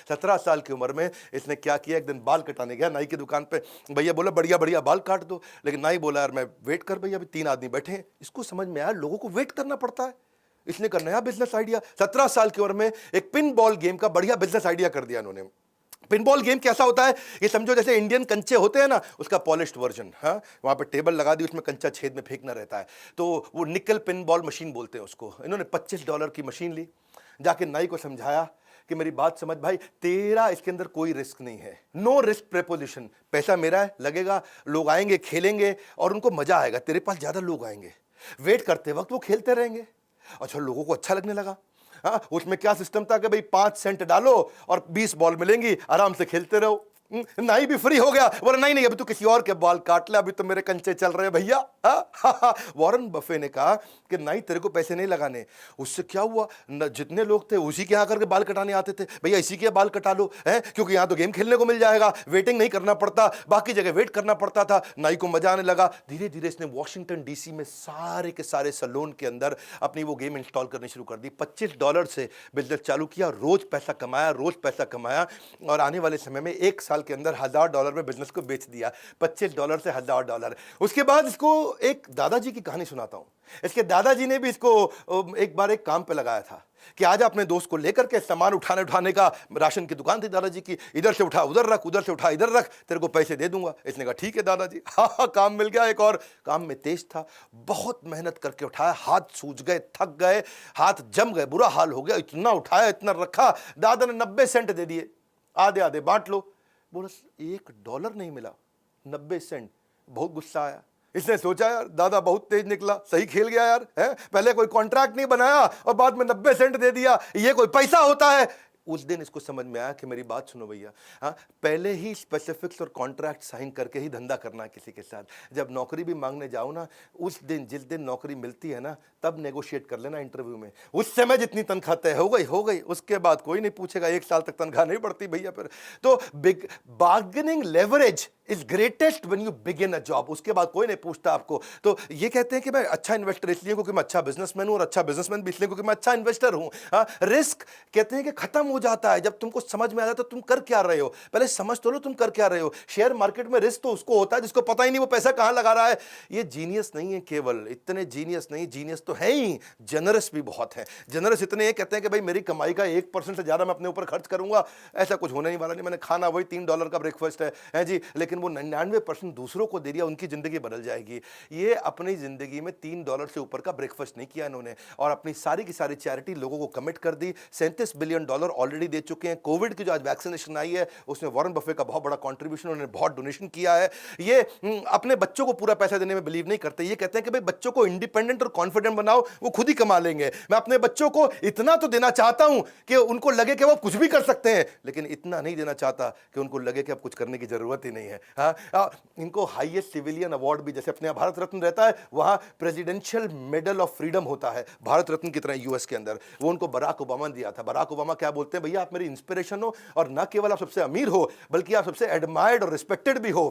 17 साल की उम्र में इसने क्या किया, एक दिन बाल कटाने गया नाई की दुकान पे। भैया बोला बढ़िया बढ़िया बाल काट दो, लेकिन नाई बोला यार मैं वेट कर भैया, अभी 3 आदमी बैठे हैं। इसको समझ में आया लोगों को वेट करना पड़ता है। इसने का नया बिजनेस आइडिया, 17 साल की उम्र में एक पिन बॉल गेम का बढ़िया बिजनेस आइडिया कर दिया इन्होंने। पिनबॉल गेम कैसा होता है, ये समझो जैसे इंडियन कंचे होते हैं ना, उसका पॉलिश्ड वर्जन। हाँ, वहां पे टेबल लगा दी, उसमें कंचा छेद में फेंकना रहता है, तो वो निकल पिनबॉल मशीन बोलते हैं उसको। इन्होंने $25 की मशीन ली, जाके नाई को समझाया कि मेरी बात समझ भाई, तेरा इसके अंदर कोई रिस्क नहीं है, नो रिस्क प्रेपोजिशन, पैसा मेरा है, लगेगा, लोग आएंगे खेलेंगे और उनको मजा आएगा, तेरे पास ज्यादा लोग आएंगे, वेट करते वक्त वो खेलते रहेंगे। अच्छा, लोगों को अच्छा लगने लगा। हाँ, उसमें क्या सिस्टम था कि भाई 5 सेंट डालो और 20 बॉल मिलेंगी, आराम से खेलते रहो। नाई भी फ्री हो गया, बोला नहीं नहीं अभी तो किसी और के बाल काट ले, अभी तो मेरे कंचे चल रहे हैं भैया। वॉरेन बफे ने कहा कि नाई तेरे को पैसे नहीं लगाने। उससे क्या हुआ, जितने लोग थे उसी के यहाँ करके बाल कटाने आते थे, भैया इसी के बाल कटा लो है, क्योंकि यहाँ तो गेम खेलने को मिल जाएगा, वेटिंग नहीं करना पड़ता, बाकी जगह वेट करना पड़ता था। नाई को मजा आने लगा। धीरे धीरे इसने वॉशिंगटन डीसी में सारे के सारे सैलून के अंदर अपनी वो गेम इंस्टॉल करनी शुरू कर दी। $25 से बिजनेस चालू किया, रोज पैसा कमाया, रोज पैसा कमाया, और आने वाले समय में 1 साल के अंदर $1000 में बिजनेस को बेच दिया। $25 से $1000। उसके बाद इसको एक दादाजी की कहानी सुनाता हूं। इसके दादाजी ने भी इसको एक बार एक काम पे लगाया था कि आज अपने दोस्त को लेकर के सामान उठाने का, राशन की दुकान थी दादाजी की, इधर से उठा उधर रख, उधर से उठा इधर रख, तेरे को पैसे दे दूंगा। इसने कहा ठीक है दादाजी। हाँ, काम मिल गया। एक और काम में तेज था, बहुत मेहनत करके उठाया, हाथ सूज गए, थक गए, हाथ जम गए, बुरा हाल हो गया, इतना उठाया, इतना रखा, दादा ने 90 सेंट दे दिए, आधे आधे बांट लो। बोला $1 नहीं मिला, 90 सेंट। बहुत गुस्सा आया, इसने सोचा यार दादा बहुत तेज निकला, सही खेल गया यार, है पहले कोई कॉन्ट्रैक्ट नहीं बनाया और बाद में 90 सेंट दे दिया, ये कोई पैसा होता है। उस दिन इसको समझ में आया कि मेरी बात सुनो भैया, हाँ, पहले ही स्पेसिफिक्स और कॉन्ट्रैक्ट साइन करके ही धंधा करना है किसी के साथ। जब नौकरी भी मांगने जाओ ना, उस दिन जिस दिन नौकरी मिलती है ना, तब नेगोशिएट कर लेना इंटरव्यू में। उस समय जितनी तनख्वाह तय हो गई, उसके बाद कोई नहीं पूछेगा, 1 साल तक तनख्वाह नहीं बढ़ती भैया फिर तो। Big bargaining leverage is greatest when you begin a job, उसके बाद कोई नहीं पूछता आपको। तो ये कहते हैं कि मैं अच्छा इन्वेस्टर इसलिए क्योंकि मैं अच्छा बिजनेसमैन हूं, और अच्छा बिजनेसमैन भी इसलिए क्योंकि मैं अच्छा इन्वेस्टर हूं। रिस्क कहते हैं कि खत्म हो जाता है जब तुमको समझ में आ जाता है तुम कर क्या रहे हो। पहले समझ तो लो तुम कर क्या रहे हो। शेयर मार्केट में रिस्क तो उसको होता है जिसको पता ही नहीं वो पैसा कहां लगा रहा है। ये जीनियस नहीं है, केवल इतने जीनियस नहीं, जीनियस तो है ही, जनरस भी बहुत है। जनरस इतने हैं, कहते हैं कि भाई मेरी कमाई का 1% से ज्यादा मैं अपने ऊपर खर्च करूंगा, ऐसा कुछ होने नहीं वाला। नहीं, मैंने खाना वही $3 का ब्रेकफास्ट है जी, लेकिन वो 99% दूसरों को दे दिया, उनकी जिंदगी बदल जाएगी। ये अपनी जिंदगी में $3 से ऊपर का ब्रेकफास्ट नहीं किया इन्होंने, और अपनी सारी की सारी चैरिटी लोगों को कमिट कर दी। $37 बिलियन ऑलरेडी दे चुके हैं। कोविड की जो आज वैक्सीनेशन आई है उसमें वॉरेन बफे का बहुत बड़ा कंट्रीब्यूशन, उन्होंने बहुत डोनेशन किया है। ये अपने बच्चों को पूरा पैसा देने में बिलीव नहीं करते। ये कहते हैं कि भाई बच्चों को इंडिपेंडेंट और कॉन्फिडेंट बनाओ, वो खुद ही कमा लेंगे। मैं अपने बच्चों को इतना तो देना चाहता हूं कि उनको लगे कि वो कुछ भी कर सकते हैं, लेकिन इतना नहीं देना चाहता कि उनको लगे कि अब कुछ करने की जरूरत ही नहीं है। हाँ, इनको हाईएस्ट सिविलियन अवार्ड भी, जैसे अपने भारत रत्न रहता है, वहां प्रेसिडेंशियल मेडल ऑफ फ्रीडम होता है भारत रत्न की तरह यूएस के अंदर, वो उनको बराक ओबामा ने दिया था। बराक ओबामा क्या बोलते हैं, भैया आप मेरी इंस्पिरेशन हो, और ना केवल आप सबसे अमीर हो बल्कि आप सबसे एडमायर्ड और रिस्पेक्टेड भी हो।